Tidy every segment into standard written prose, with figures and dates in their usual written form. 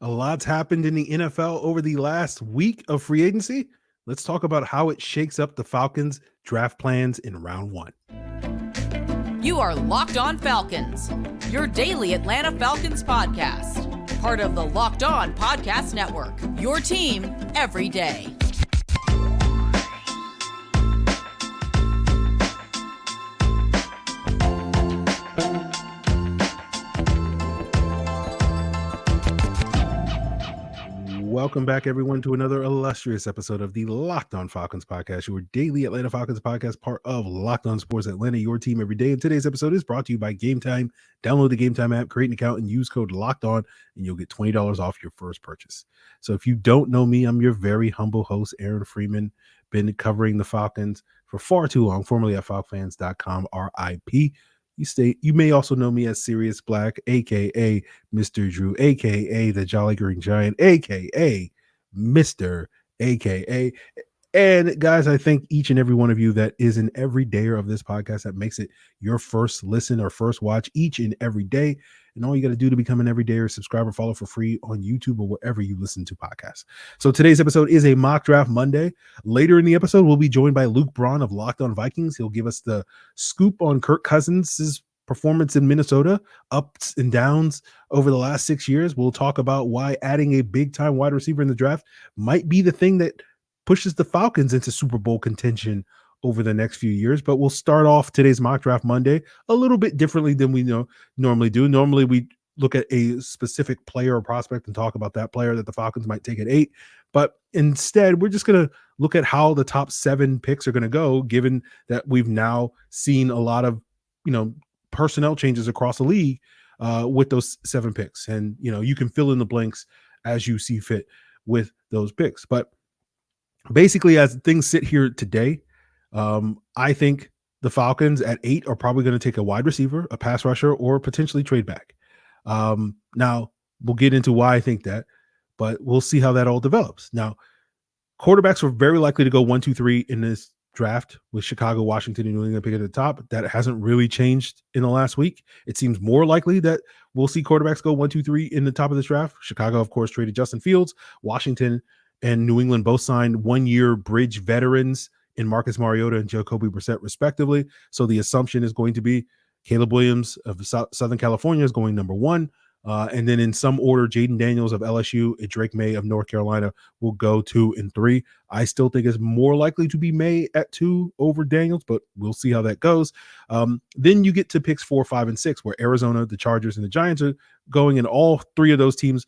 A lot's happened in the NFL over the last week of free agency. Let's talk about how it shakes up the Falcons' draft plans in round one. You are Locked On Falcons, your daily Atlanta Falcons podcast. Part of the Locked On Podcast Network, your team every day. Welcome back, everyone, to another illustrious episode of the Locked On Falcons podcast, your daily Atlanta Falcons podcast, part of Locked On Sports Atlanta, your team every day. And today's episode is brought to you by Game Time. Download the Game Time app, create an account, and use code Locked On, and you'll get $20 off your first purchase. So if you don't know me, I'm your very humble host, Aaron Freeman. Been covering the Falcons for far too long, formerly at falcfans.com, RIP. You may also know me as Sirius Black, aka Mr. Drew, aka the Jolly Green Giant, aka Mr. aka. And guys, I thank each and every one of you that is an everydayer of this podcast that makes it your first listen or first watch each and every day. And all you got to do to become an everydayer is subscribe or follow for free on YouTube or wherever you listen to podcasts. So today's episode is a mock draft Monday. Later in the episode, we'll be joined by Luke Braun of Locked On Vikings. He'll give us the scoop on Kirk Cousins' performance in Minnesota, ups and downs over the last 6 years. We'll talk about why adding a big-time wide receiver in the draft might be the thing that pushes the Falcons into Super Bowl contention over the next few years. But we'll start off today's mock draft Monday a little bit differently than we normally do. Normally we look at a specific player or prospect and talk about that player that the Falcons might take at 8. But instead, we're just going to look at how the top 7 picks are going to go, given that we've now seen a lot of, personnel changes across the league with those 7 picks. And, you can fill in the blanks as you see fit with those picks. But basically, as things sit here today, I think the Falcons at 8 are probably going to take a wide receiver, a pass rusher, or potentially trade back. Now, we'll get into why I think that, but we'll see how that all develops. Now, quarterbacks are very likely to go 1, 2, 3 in this draft, with Chicago, Washington, and New England picking at the top. That hasn't really changed in the last week. It seems more likely that we'll see quarterbacks go 1, 2, 3 in the top of this draft. Chicago, of course, traded Justin Fields. Washington and New England both signed 1-year bridge veterans in Marcus Mariota and Jacoby Brissett, respectively. So the assumption is going to be Caleb Williams of Southern California is going number 1. And then in some order, Jaden Daniels of LSU and Drake May of North Carolina will go 2 and 3. I still think it's more likely to be May at 2 over Daniels, but we'll see how that goes. Then you get to picks 4, 5, and 6, where Arizona, the Chargers, and the Giants are going, and all 3 of those teams,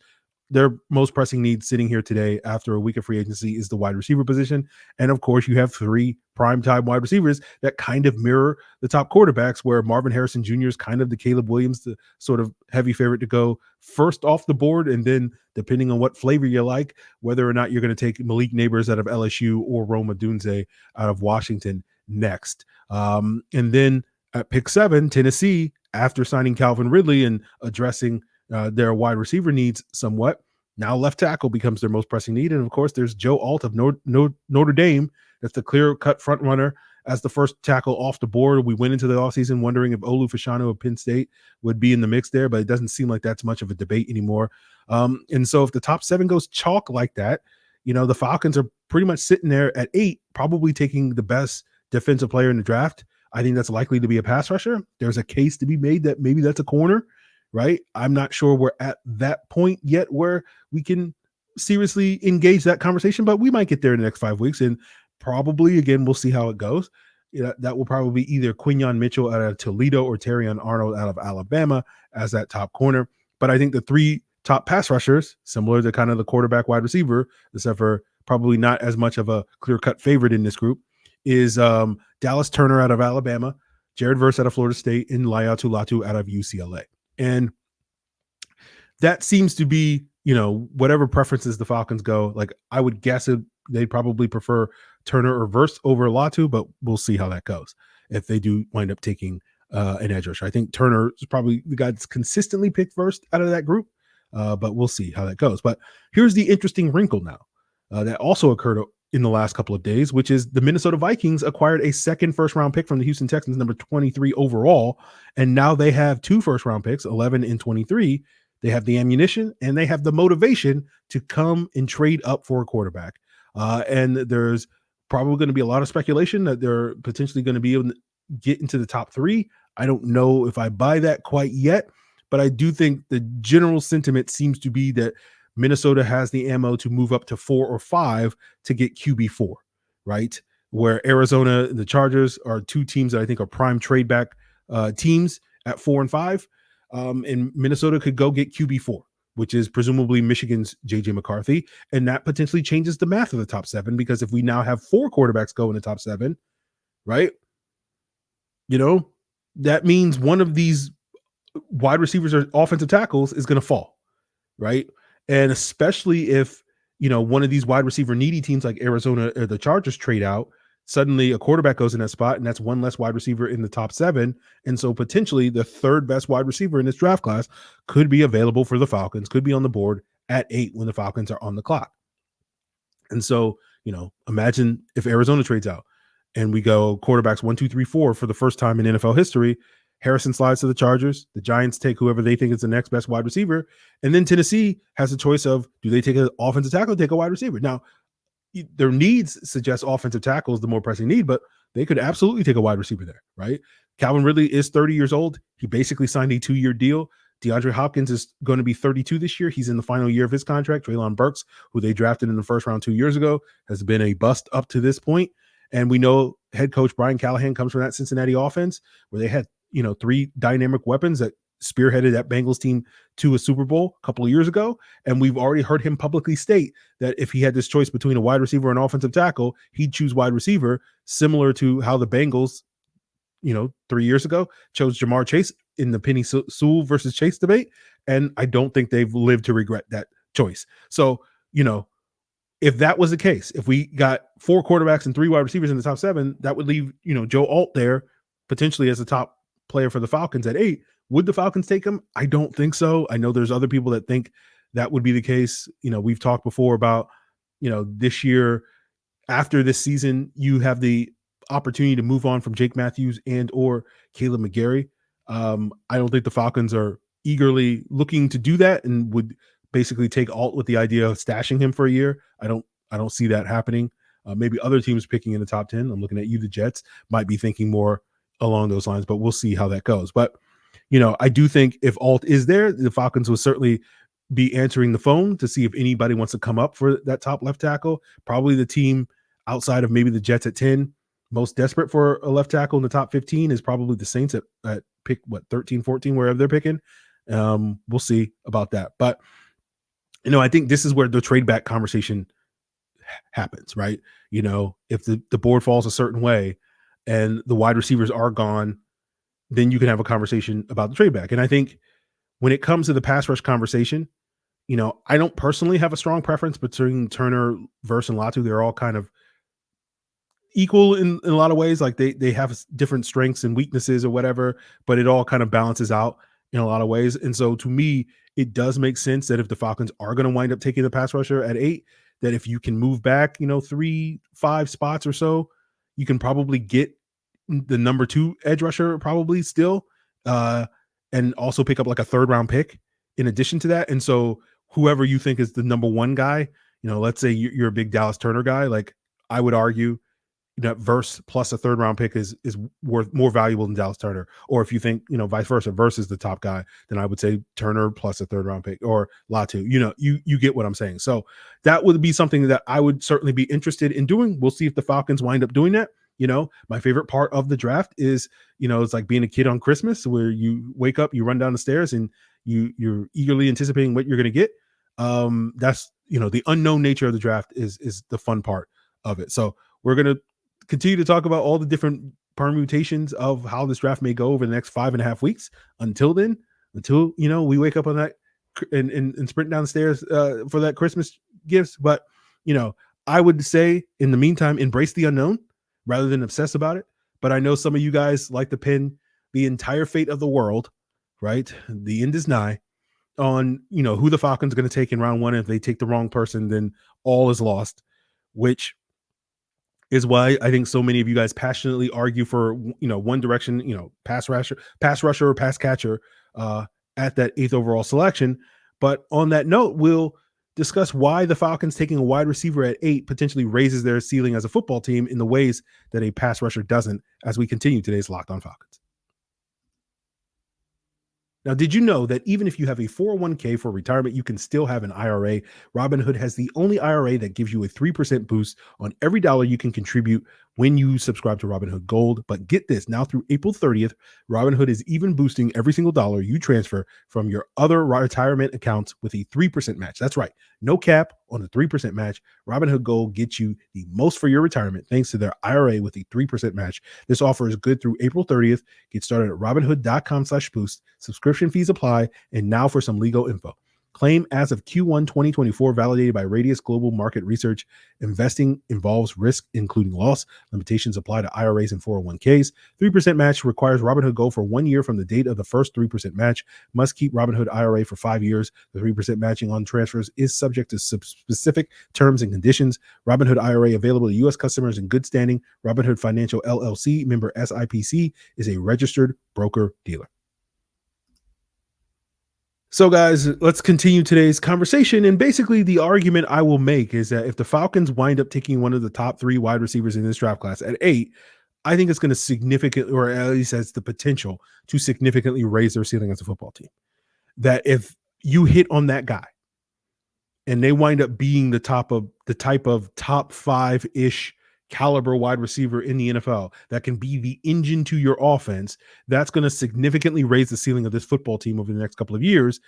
their most pressing need sitting here today after a week of free agency is the wide receiver position. And of course, you have 3 primetime wide receivers that kind of mirror the top quarterbacks, where Marvin Harrison Jr. is kind of the Caleb Williams, the sort of heavy favorite to go first off the board. And then depending on what flavor you like, whether or not you're going to take Malik Neighbors out of LSU or Roma Dunze out of Washington next. And then at pick 7, Tennessee, after signing Calvin Ridley and addressing their wide receiver needs somewhat, now left tackle becomes their most pressing need. And of course, there's Joe Alt of Notre Dame. That's the clear-cut front runner as the first tackle off the board. We went into the offseason wondering if Olu Fashanu of Penn State would be in the mix there, but it doesn't seem like that's much of a debate anymore. And so if the top 7 goes chalk like that, the Falcons are pretty much sitting there at 8, probably taking the best defensive player in the draft. I think that's likely to be a pass rusher. There's a case to be made that maybe that's a corner, right? I'm not sure we're at that point yet where we can seriously engage that conversation, but we might get there in the next 5 weeks. And probably, again, we'll see how it goes. That will probably be either Quinyon Mitchell out of Toledo or Terrion Arnold out of Alabama as that top corner. But I think the 3 top pass rushers, similar to kind of the quarterback wide receiver, except for probably not as much of a clear-cut favorite in this group, is Dallas Turner out of Alabama, Jared Verse out of Florida State, and Laiatu Latu out of UCLA. And that seems to be, whatever preferences the Falcons go. Like, I would guess they'd probably prefer Turner or Verse over Latu, but we'll see how that goes if they do wind up taking an edge rusher. I think Turner is probably the guy that's consistently picked first out of that group, but we'll see how that goes. But here's the interesting wrinkle now that also occurred in the last couple of days, which is the Minnesota Vikings acquired a second first-round pick from the Houston Texans, number 23 overall, and now they have 2 first-round picks, 11 and 23, they have the ammunition, and they have the motivation to come and trade up for a quarterback. And there's probably going to be a lot of speculation that they're potentially going to be able to get into the top 3. I don't know if I buy that quite yet, but I do think the general sentiment seems to be that Minnesota has the ammo to move up to 4 or 5 to get QB4, right? Where Arizona and the Chargers are 2 teams that I think are prime trade back teams at 4 and 5. And Minnesota could go get QB4, which is presumably Michigan's JJ McCarthy. And that potentially changes the math of the top 7, because if we now have 4 quarterbacks go in the top 7, right? That means one of these wide receivers or offensive tackles is going to fall, right? And especially if, one of these wide receiver needy teams like Arizona or the Chargers trade out, suddenly a quarterback goes in that spot, and that's one less wide receiver in the top 7. And so potentially the 3rd best wide receiver in this draft class could be available for the Falcons, could be on the board at 8 when the Falcons are on the clock. And so, imagine if Arizona trades out and we go quarterbacks 1, 2, 3, 4 for the first time in NFL history. Harrison slides to the Chargers. The Giants take whoever they think is the next best wide receiver. And then Tennessee has a choice of, do they take an offensive tackle or take a wide receiver? Now, their needs suggest offensive tackle is the more pressing need, but they could absolutely take a wide receiver there, right? Calvin Ridley is 30 years old. He basically signed a 2-year deal. DeAndre Hopkins is going to be 32 this year. He's in the final year of his contract. Treylon Burks, who they drafted in the first round 2 years ago, has been a bust up to this point. And we know head coach Brian Callahan comes from that Cincinnati offense where they had 3 dynamic weapons that spearheaded that Bengals team to a Super Bowl a couple of years ago. And we've already heard him publicly state that if he had this choice between a wide receiver and offensive tackle, he'd choose wide receiver, similar to how the Bengals, 3 years ago chose Jamar Chase in the Penny Sewell versus Chase debate. And I don't think they've lived to regret that choice. So, if that was the case, if we got 4 quarterbacks and 3 wide receivers in the top 7, that would leave, Joe Alt there potentially as the top player for the Falcons at 8. Would the Falcons take him? I don't think so. I know there's other people that think that would be the case. We've talked before about, this year, after this season, you have the opportunity to move on from Jake Matthews and or Caleb McGarry. I don't think the Falcons are eagerly looking to do that and would basically take Alt with the idea of stashing him for a year. I don't see that happening. Maybe other teams picking in the top 10. I'm looking at you. The Jets might be thinking more along those lines, but we'll see how that goes. But, I do think if Alt is there, the Falcons will certainly be answering the phone to see if anybody wants to come up for that top left tackle. Probably the team outside of maybe the Jets at 10, most desperate for a left tackle in the top 15 is probably the Saints at pick 13, 14, wherever they're picking. We'll see about that. But, I think this is where the trade back conversation happens, right? If the board falls a certain way and the wide receivers are gone, then you can have a conversation about the trade back. And I think when it comes to the pass rush conversation, I don't personally have a strong preference between Turner versus Latu. They're all kind of equal in a lot of ways. Like they have different strengths and weaknesses or whatever, but it all kind of balances out in a lot of ways. And so to me, it does make sense that if the Falcons are going to wind up taking the pass rusher at 8, that if you can move back, 3-5 spots or so, you can probably get the number 2 edge rusher probably still, and also pick up like a 3rd round pick in addition to that. And so whoever you think is the number 1 guy, let's say you're a big Dallas Turner guy, like I would argue that Verse plus a 3rd round pick is worth more valuable than Dallas Turner. Or if you think, vice versa, Verse is the top guy, then I would say Turner plus a 3rd round pick or Latu. You get what I'm saying. So that would be something that I would certainly be interested in doing. We'll see if the Falcons wind up doing that. My favorite part of the draft is, it's like being a kid on Christmas where you wake up, you run down the stairs and you're eagerly anticipating what you're going to get. That's, the unknown nature of the draft is the fun part of it. So we're going to continue to talk about all the different permutations of how this draft may go over the next 5.5 weeks. Until then, we wake up on that and sprint down the stairs for that Christmas gifts. But, I would say in the meantime, embrace the unknown rather than obsess about it. But I know some of you guys like to pin the entire fate of the world, right? The end is nigh on, who the Falcons are going to take in round 1. If they take the wrong person, then all is lost, which is why I think so many of you guys passionately argue for, one direction, pass rusher or pass catcher at that 8th overall selection. But on that note, we'll discuss why the Falcons taking a wide receiver at 8 potentially raises their ceiling as a football team in the ways that a pass rusher doesn't, as we continue today's Locked On Falcons. Now, did you know that even if you have a 401k for retirement, you can still have an IRA? Robinhood has the only IRA that gives you a 3% boost on every dollar you can contribute when you subscribe to Robinhood Gold. But get this, now through April 30th, Robinhood is even boosting every single dollar you transfer from your other retirement accounts with a 3% match. That's right, no cap on the 3% match. Robinhood Gold gets you the most for your retirement thanks to their IRA with a 3% match. This offer is good through April 30th. Get started at robinhood.com/boost. Subscription fees apply. And now for some legal info. Claim as of Q1 2024, validated by Radius Global Market Research. Investing involves risk, including loss. Limitations apply to IRAs and 401ks. 3% match requires Robinhood Gold for 1 year from the date of the first 3% match. Must keep Robinhood IRA for 5 years. The 3% matching on transfers is subject to specific terms and conditions. Robinhood IRA available to U.S. customers in good standing. Robinhood Financial LLC, member SIPC, is a registered broker-dealer. So, guys, let's continue today's conversation. And basically, the argument I will make is that if the Falcons wind up taking one of the top 3 wide receivers in this draft class at 8, I think it's going to significantly, or at least has the potential to significantly raise their ceiling as a football team. That if you hit on that guy and they wind up being the type of top 5-ish caliber wide receiver in the NFL that can be the engine to your offense, that's going to significantly raise the ceiling of this football team over the next couple of years.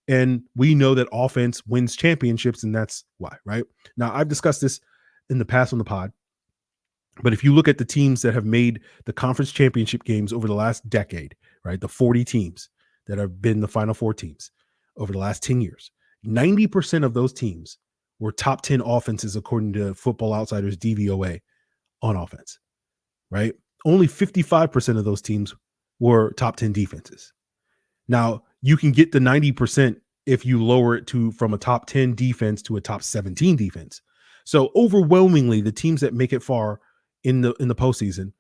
And we know that offense wins championships, and that's why, right? Now, I've discussed this in the past on the pod, but if you look at the teams that have made the conference championship games over the last decade, right, the 40 teams that have been the Final Four teams over the last 10 years, 90% of those teams were top 10 offenses according to Football Outsiders DVOA on offense, right? Only 55% of those teams were top 10 defenses. Now, you can get the 90% if you lower it from a top 10 defense to a top 17 defense. So overwhelmingly, the teams that make it far in the postseason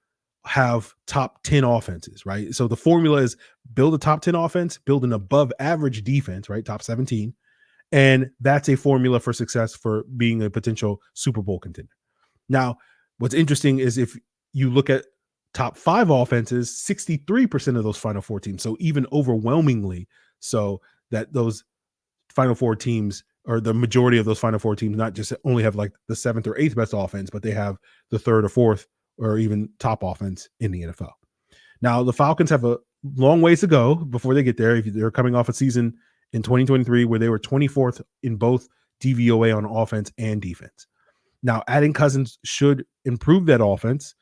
have top 10 offenses, right? So the formula is build a top 10 offense, build an above average defense, right? Top 17. And that's a formula for success for being a potential Super Bowl contender. Now, what's interesting is if you look at top 5 offenses, 63% of those Final Four teams, so even overwhelmingly so that those Final Four teams, or the majority of those Final Four teams, not just only have like the 7th or 8th best offense, but they have the 3rd or 4th or even top offense in the NFL. Now, the Falcons have a long ways to go before they get there. If they're coming off a season in 2023 where they were 24th in both DVOA on offense and defense. Now, adding Cousins should improve that offense,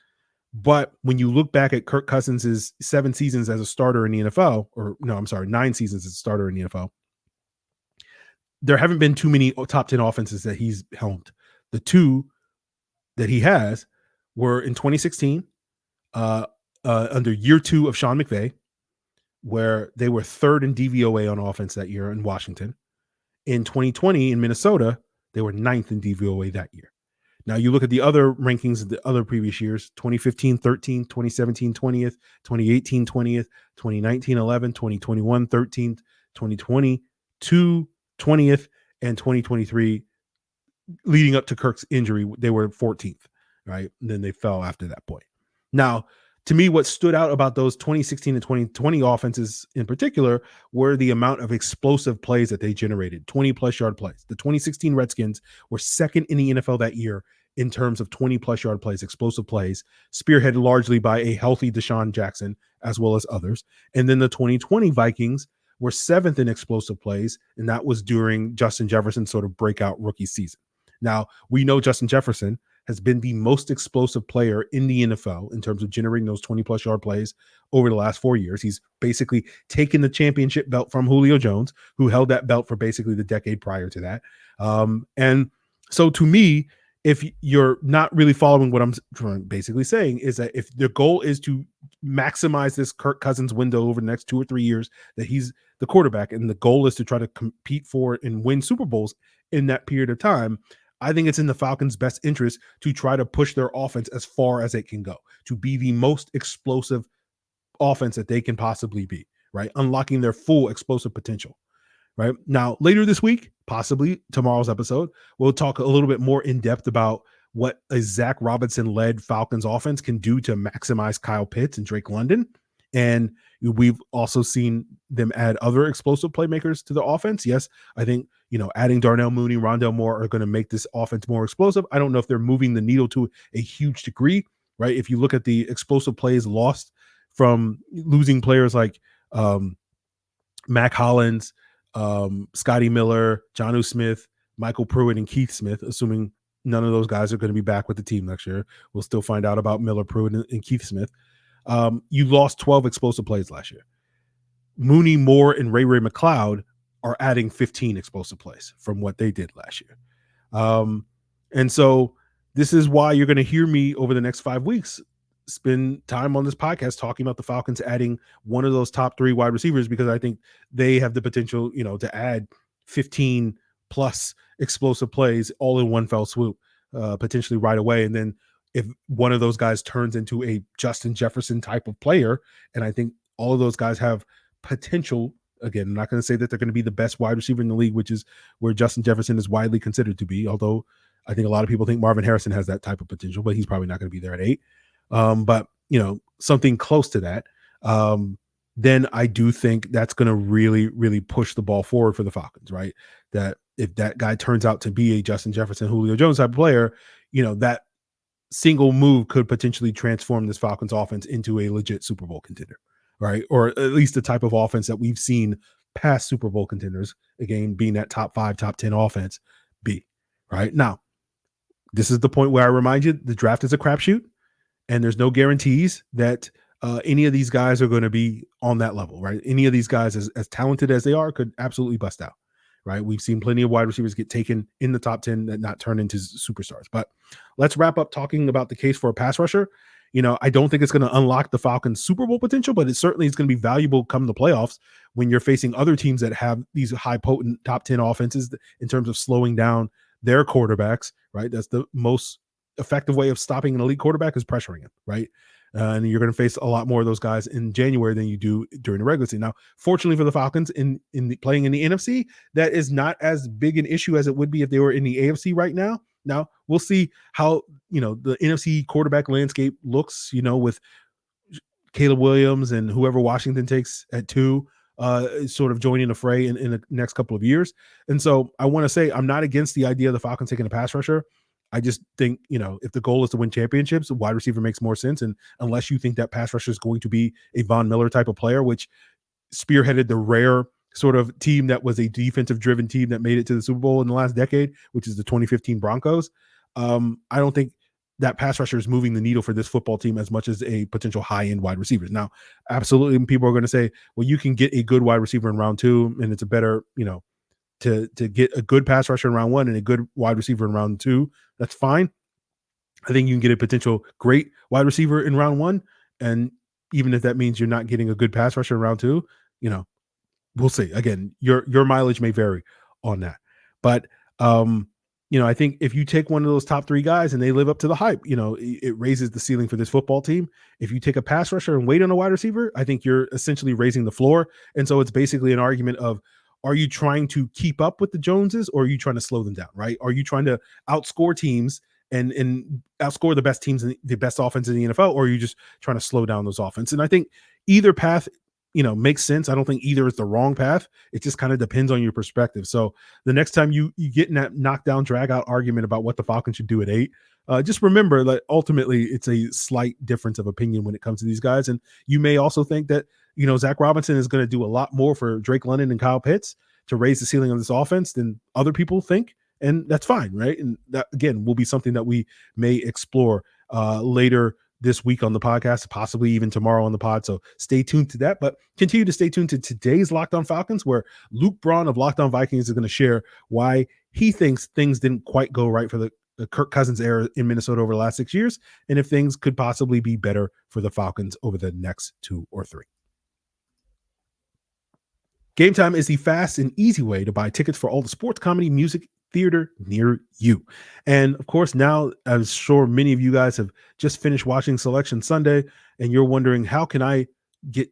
but when you look back at Kirk Cousins' 7 seasons as a starter in the NFL, 9 seasons as a starter in the NFL, there haven't been too many top 10 offenses that he's helmed. The 2 that he has were in 2016, under year 2 of Sean McVay, where they were 3rd in DVOA on offense that year in Washington. In 2020 in Minnesota, they were 9th in DVOA that year. Now you look at the other rankings of the other previous years, 2015, 13th, 2017, 20th, 2018, 20th, 2019, 11th, 2021, 13th, 2022, 20th, and 2023, leading up to Kirk's injury, they were 14th, right? And then they fell after that point. Now, to me, what stood out about those 2016 and 2020 offenses in particular were the amount of explosive plays that they generated, 20-plus yard plays. The 2016 Redskins were 2nd in the NFL that year in terms of 20-plus yard plays, explosive plays, spearheaded largely by a healthy Deshaun Jackson as well as others. And then the 2020 Vikings were 7th in explosive plays, and that was during Justin Jefferson's sort of breakout rookie season. Now, we know Justin Jefferson has been the most explosive player in the NFL in terms of generating those 20-plus yard plays over the last 4 years. He's basically taken the championship belt from Julio Jones, who held that belt for basically the decade prior to that. And so to me, if you're not really following what I'm basically saying, is that if the goal is to maximize this Kirk Cousins window over the next 2 or 3 years that he's the quarterback, and the goal is to try to compete for and win Super Bowls in that period of time, I think it's in the Falcons' best interest to try to push their offense as far as it can go, to be the most explosive offense that they can possibly be, right? Unlocking their full explosive potential. Right now, later this week, possibly tomorrow's episode, we'll talk a little bit more in depth about what a Zach Robinson-led Falcons offense can do to maximize Kyle Pitts and Drake London. And we've also seen them add other explosive playmakers to the offense. Yes, I think, adding Darnell Mooney, Rondale Moore are going to make this offense more explosive. I don't know if they're moving the needle to a huge degree, right? If you look at the explosive plays lost from losing players like Mac Hollins, Scotty Miller, Jonnu Smith, Michael Pruitt, and Keith Smith, assuming none of those guys are going to be back with the team next year. We'll still find out about Miller, Pruitt, and Keith Smith. You lost 12 explosive plays last year. Mooney, Moore, and Ray McLeod are adding 15 explosive plays from what they did last year. And so this is why you're going to hear me over the next 5 weeks spend time on this podcast talking about the Falcons adding one of those top 3 wide receivers, because I think they have the potential, to add 15 plus explosive plays all in one fell swoop, potentially right away. And then if one of those guys turns into a Justin Jefferson type of player, and I think all of those guys have potential. Again, I'm not going to say that they're going to be the best wide receiver in the league, which is where Justin Jefferson is widely considered to be, although I think a lot of people think Marvin Harrison has that type of potential, but he's probably not going to be there at 8. But something close to that, then I do think that's going to really, really push the ball forward for the Falcons, right? That if that guy turns out to be a Justin Jefferson, Julio Jones type of player, that single move could potentially transform this Falcons offense into a legit Super Bowl contender, right? Or at least the type of offense that we've seen past Super Bowl contenders, again, being that top 5, top 10 offense be, right? Now, this is the point where I remind you, the draft is a crapshoot. And there's no guarantees that any of these guys are going to be on that level, right? Any of these guys, as talented as they are, could absolutely bust out, right? We've seen plenty of wide receivers get taken in the top 10 that not turn into superstars. But let's wrap up talking about the case for a pass rusher. I don't think it's going to unlock the Falcons' Super Bowl potential, but it certainly is going to be valuable come the playoffs when you're facing other teams that have these high potent top 10 offenses in terms of slowing down their quarterbacks, right? That's the most effective way of stopping an elite quarterback is pressuring him, right? And you're going to face a lot more of those guys in January than you do during the regular season. Now, fortunately for the Falcons, playing in the NFC, that is not as big an issue as it would be if they were in the AFC right now. Now, we'll see how, the NFC quarterback landscape looks, with Caleb Williams and whoever Washington takes at 2, sort of joining the fray in the next couple of years. And so I want to say I'm not against the idea of the Falcons taking a pass rusher. I just think, if the goal is to win championships, a wide receiver makes more sense. And unless you think that pass rusher is going to be a Von Miller type of player, which spearheaded the rare sort of team that was a defensive driven team that made it to the Super Bowl in the last decade, which is the 2015 Broncos. I don't think that pass rusher is moving the needle for this football team as much as a potential high-end wide receivers. Now, absolutely, people are going to say, well, you can get a good wide receiver in round 2, and it's a better, to get a good pass rusher in round 1 and a good wide receiver in round 2. That's fine. I think you can get a potential great wide receiver in round 1. And even if that means you're not getting a good pass rusher in round 2, we'll see. Again, your mileage may vary on that. But, I think if you take one of those top 3 guys and they live up to the hype, it raises the ceiling for this football team. If you take a pass rusher and wait on a wide receiver, I think you're essentially raising the floor. And so it's basically an argument of, are you trying to keep up with the Joneses, or are you trying to slow them down, right? Are you trying to outscore teams and outscore the best teams and the best offense in the NFL, or are you just trying to slow down those offense? And I think either path, makes sense. I don't think either is the wrong path. It just kind of depends on your perspective. So the next time you get in that knockdown, drag out argument about what the Falcons should do at 8, just remember that ultimately it's a slight difference of opinion when it comes to these guys. And you may also think that, Zach Robinson is going to do a lot more for Drake London and Kyle Pitts to raise the ceiling of this offense than other people think. And that's fine, right? And that, again, will be something that we may explore later this week on the podcast, possibly even tomorrow on the pod. So stay tuned to that, but continue to stay tuned to today's Locked On Falcons, where Luke Braun of Locked On Vikings is going to share why he thinks things didn't quite go right for the Kirk Cousins era in Minnesota over the last 6 years, and if things could possibly be better for the Falcons over the next 2 or 3. Game Time is the fast and easy way to buy tickets for all the sports, comedy, music, theater near you. And of course, now I'm sure many of you guys have just finished watching Selection Sunday, and you're wondering, how can I get,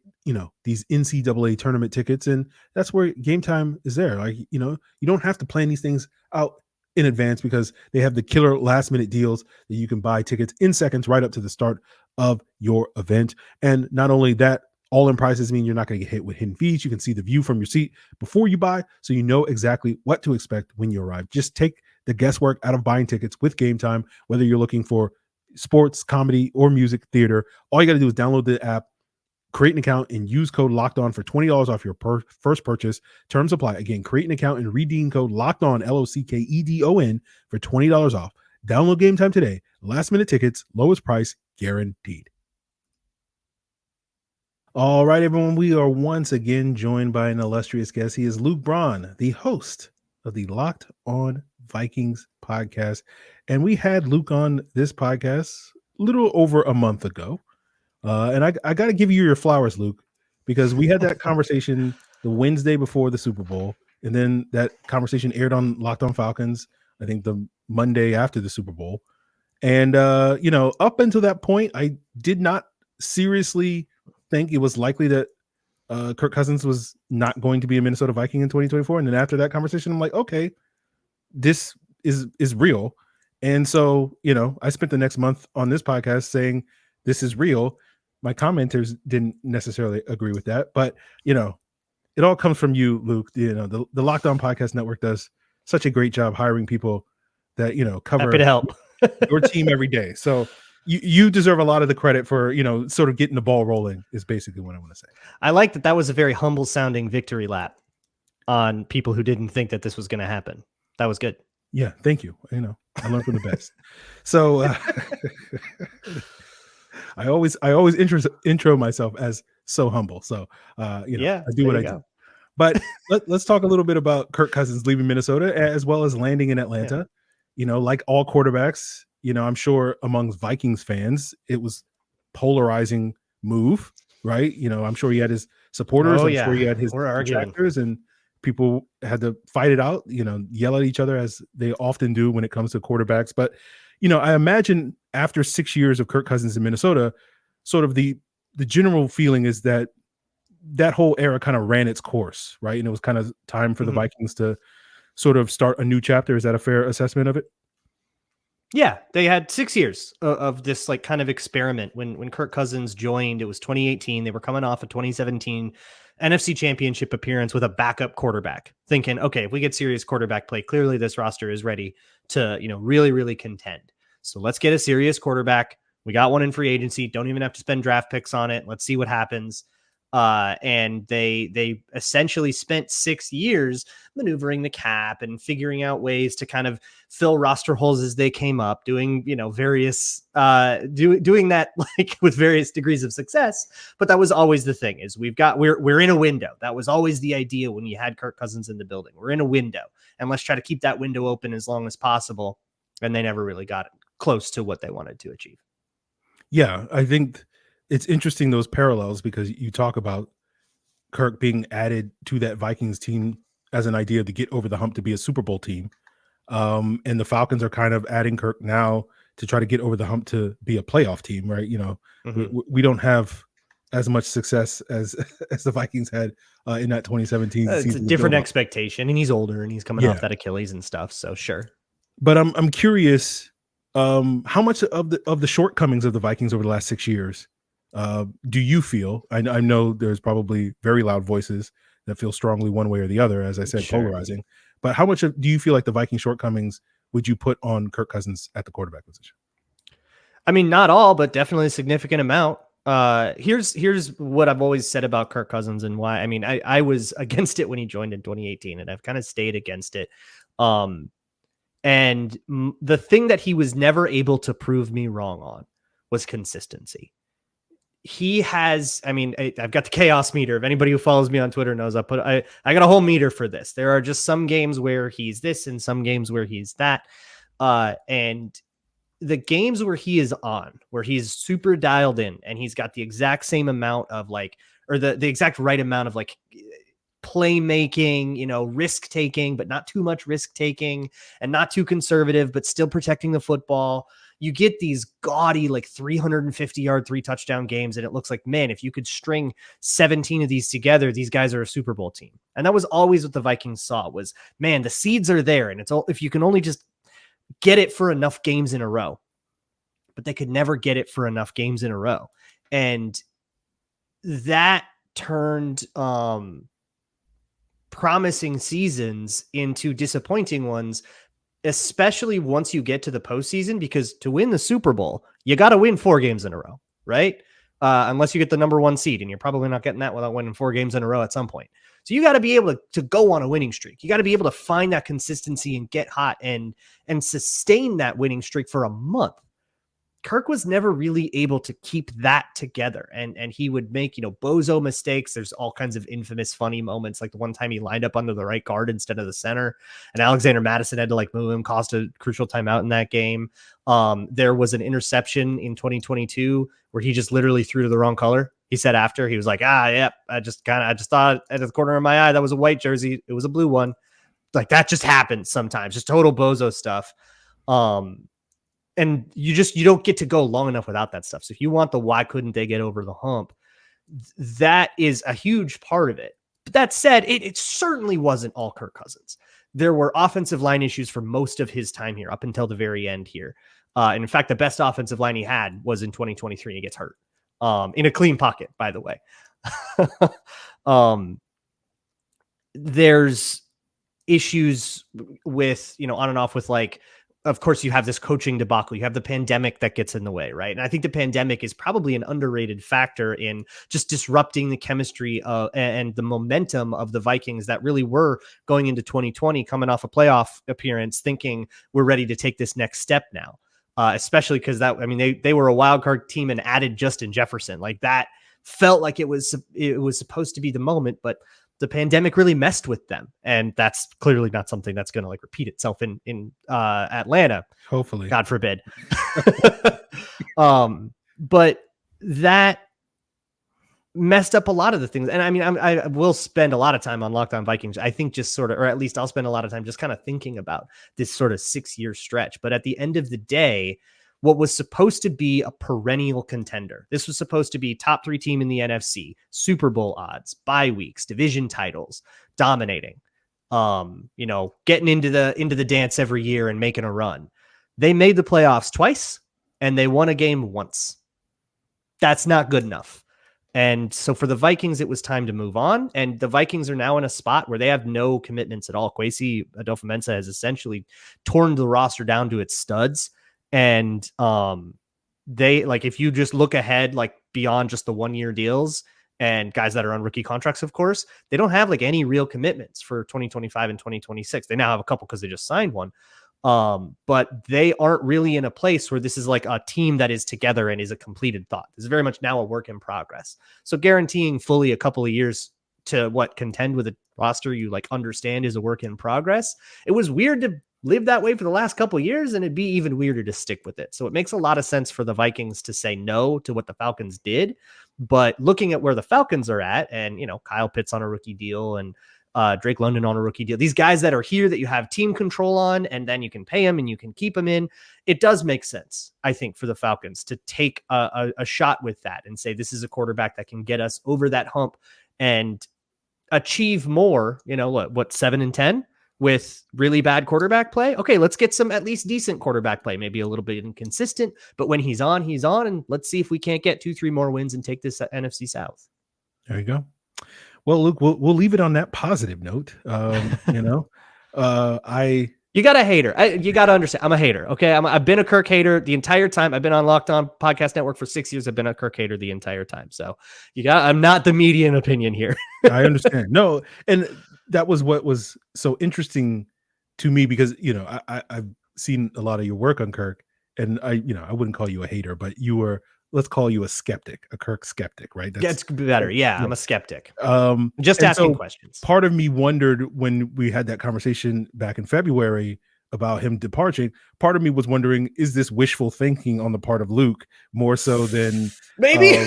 these NCAA tournament tickets. And that's where Game Time is there. Like, you don't have to plan these things out in advance because they have the killer last minute deals that you can buy tickets in seconds right up to the start of your event. And not only that, all in prices mean you're not going to get hit with hidden fees. You can see the view from your seat before you buy, so you know exactly what to expect when you arrive. Just take the guesswork out of buying tickets with Game Time, whether you're looking for sports, comedy, or music theater. All you got to do is download the app, create an account, and use code LOCKEDON for $20 off your first purchase. Terms apply. Again, create an account and redeem code LOCKEDON, LOCKEDON, for $20 off. Download Game Time today. Last minute tickets, lowest price guaranteed. All right, everyone. We are once again joined by an illustrious guest. He is Luke Braun, the host of the Locked On Vikings podcast. And we had Luke on this podcast a little over a month ago. And I got to give you your flowers, Luke, because we had that conversation the Wednesday before the Super Bowl. And then that conversation aired on Locked On Falcons, I think the Monday after the Super Bowl. And, up until that point, I did not seriously think it was likely that Kirk Cousins was not going to be a Minnesota Viking in 2024. And then after that conversation, I'm like, okay, this is real. And so, I spent the next month on this podcast saying this is real. My commenters didn't necessarily agree with that, but it all comes from you, Luke. The Locked On Podcast Network does such a great job hiring people that cover Happy to help your team every day. So you deserve a lot of the credit for sort of getting the ball rolling is basically what I want to say. I like that was a very humble sounding victory lap on people who didn't think that this was going to happen. That was good. Yeah, thank you. I learned from the best. So I always intro myself as so humble. So I do what I do. But let's talk a little bit about Kirk Cousins leaving Minnesota as well as landing in Atlanta. Yeah. Like all quarterbacks, I'm sure amongst Vikings fans, it was polarizing move, right? I'm sure he had his supporters. I'm sure he had his detractors, and people had to fight it out, yell at each other as they often do when it comes to quarterbacks. But, I imagine after 6 years of Kirk Cousins in Minnesota, sort of the general feeling is that whole era kind of ran its course, right? And it was kind of time for the Vikings to sort of start a new chapter. Is that a fair assessment of it? Yeah, they had 6 years of this like kind of experiment. When Kirk Cousins joined, it was 2018. They were coming off a 2017 NFC Championship appearance with a backup quarterback, thinking, okay, if we get serious quarterback play, clearly this roster is ready to, really, really contend. So let's get a serious quarterback. We got one in free agency. Don't even have to spend draft picks on it. Let's see what happens. And they essentially spent 6 years maneuvering the cap and figuring out ways to kind of fill roster holes as they came up, doing, various, doing that like with various degrees of success. But that was always the thing is we're in a window. That was always the idea when you had Kirk Cousins in the building. We're in a window and let's try to keep that window open as long as possible. And they never really got close to what they wanted to achieve. Yeah, I think it's interesting, those parallels, because you talk about Kirk being added to that Vikings team as an idea to get over the hump to be a Super Bowl team. And the Falcons are kind of adding Kirk now to try to get over the hump to be a playoff team, right? We don't have as much success as the Vikings had in that 2017 season. It's a different expectation, and he's older and he's coming off that Achilles and stuff. So sure. But I'm curious, how much of the shortcomings of the Vikings over the last 6 years do you feel? I know there's probably very loud voices that feel strongly one way or the other, as I said, polarizing. But how much do you feel like the Viking shortcomings would you put on Kirk Cousins at the quarterback position? I mean, not all, but definitely a significant amount. Here's what I've always said about Kirk Cousins and why. I mean, I was against it when he joined in 2018, and I've kind of stayed against it. And the thing that he was never able to prove me wrong on was consistency. He has, I've got the chaos meter. If anybody who follows me on Twitter knows, I got a whole meter for this. There are just some games where he's this and some games where he's that. And the games where he is on, where he's super dialed in and he's got the exact same amount of the exact right amount of playmaking, risk taking, but not too much risk taking, and not too conservative, but still protecting the football. You get these gaudy, 350-yard, 3-touchdown games, and it looks like, man, if you could string 17 of these together, these guys are a Super Bowl team. And that was always what the Vikings saw was, man, the seeds are there, and it's all if you can only just get it for enough games in a row. But they could never get it for enough games in a row. And that turned promising seasons into disappointing ones, especially once you get to the postseason, because to win the Super Bowl, you got to win 4 games in a row, right? Unless you get the number 1 seed, and you're probably not getting that without winning 4 games in a row at some point. So you got to be able to go on a winning streak. You got to be able to find that consistency and get hot and sustain that winning streak for a month. Kirk was never really able to keep that together, and he would make, bozo mistakes. There's all kinds of infamous funny moments, like the one time he lined up under the right guard instead of the center, and Alexander Mattison had to move him, caused a crucial timeout in that game. There was an interception in 2022 where he just literally threw to the wrong color. He said after, he was like, yep, I just thought at the corner of my eye that was a white jersey, it was a blue one. Like, that just happens sometimes, just total bozo stuff. And you don't get to go long enough without that stuff. So if you want the why couldn't they get over the hump, that is a huge part of it. But that said, it certainly wasn't all Kirk Cousins. There were offensive line issues for most of his time here, up until the very end here. And in fact, the best offensive line he had was in 2023, and he gets hurt in a clean pocket, by the way. There's issues with, on and off with of course, you have this coaching debacle. You have the pandemic that gets in the way, right? And I think the pandemic is probably an underrated factor in just disrupting the chemistry and the momentum of the Vikings that really were going into 2020, coming off a playoff appearance, thinking we're ready to take this next step now. Especially because they were a wild card team and added Justin Jefferson. Like, that felt like it was supposed to be the moment, but the pandemic really messed with them, and that's clearly not something that's going to repeat itself in Atlanta. Hopefully, God forbid. But that messed up a lot of the things. And I will spend a lot of time on Locked On Vikings. I think just sort of, or at least I'll spend a lot of time just kind of thinking about this sort of 6-year stretch. But at the end of the day, what was supposed to be a perennial contender. This was supposed to be top 3 team in the NFC, Super Bowl odds, bye weeks, division titles, dominating, getting into the dance every year and making a run. They made the playoffs twice and they won a game once. That's not good enough. And so for the Vikings, it was time to move on. And the Vikings are now in a spot where they have no commitments at all. Kwesi Adofo-Mensah has essentially torn the roster down to its studs. And they if you just look ahead, beyond just the 1-year deals and guys that are on rookie contracts, of course, they don't have any real commitments for 2025 and 2026. They now have a couple because they just signed one. But they aren't really in a place where this is a team that is together and is a completed thought. This is very much now a work in progress. So guaranteeing fully a couple of years to contend with a roster you understand is a work in progress. It was weird to live that way for the last couple of years, and it'd be even weirder to stick with it. So it makes a lot of sense for the Vikings to say no to what the Falcons did. But looking at where the Falcons are at, and Kyle Pitts on a rookie deal and Drake London on a rookie deal, these guys that are here that you have team control on, and then you can pay them and you can keep them in, it does make sense, I think, for the Falcons to take a shot with that and say, this is a quarterback that can get us over that hump and achieve more, 7-10 with really bad quarterback play. Okay, let's get some at least decent quarterback play, maybe a little bit inconsistent, but when he's on, he's on. And let's see if we can't get 2-3 more wins and take this NFC South. There you go. Well, Luke, we'll leave it on that positive note. You got a hater. You got to understand. I'm a hater. Okay. I've been a Kirk hater the entire time. I've been on Locked On Podcast Network for 6 years. I've been a Kirk hater the entire time. So I'm not the median opinion here. I understand. No. And that was what was so interesting to me because, I've seen a lot of your work on Kirk, and I wouldn't call you a hater, but you were, let's call you a skeptic, a Kirk skeptic, right? That's better. Yeah. I'm a skeptic. Just asking questions. Part of me wondered when we had that conversation back in February, about him departing, part of me was wondering, is this wishful thinking on the part of Luke more so than maybe,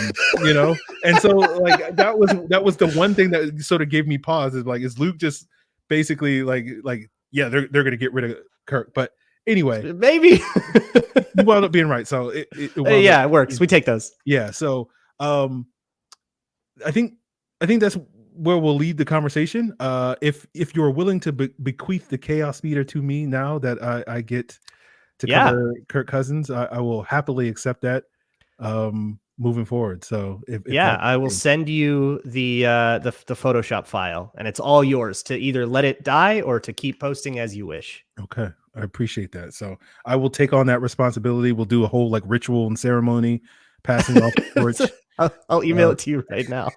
you know? And so like that was the one thing that sort of gave me pause, is like, is Luke just basically like yeah, they're going to get rid of Kirk. But anyway, maybe you wound up being right. So it yeah, it works. We take those. Yeah. So I think that's where we'll lead the conversation. If you're willing to bequeath the chaos meter to me now that I get to cover Kirk Cousins, I will happily accept that moving forward. So if I will send you the Photoshop file, and it's all yours to either let it die or to keep posting as you wish. Okay. I appreciate that. So I will take on that responsibility. We'll do a whole like ritual and ceremony passing off the torch. I'll email it to you right now.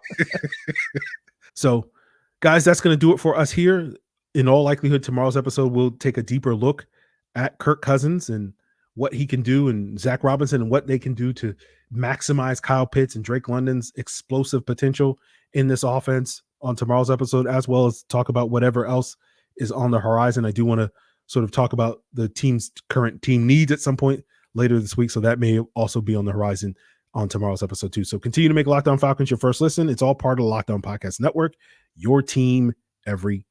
So guys, that's going to do it for us here. In all likelihood, tomorrow's episode, we'll take a deeper look at Kirk Cousins and what he can do, and Zach Robinson and what they can do to maximize Kyle Pitts and Drake London's explosive potential in this offense on tomorrow's episode, as well as talk about whatever else is on the horizon. I do want to sort of talk about the team's current team needs at some point later this week. So that may also be on the horizon on tomorrow's episode too. So continue to make Locked On Falcons your first listen. It's all part of the Locked On Podcast Network, your team every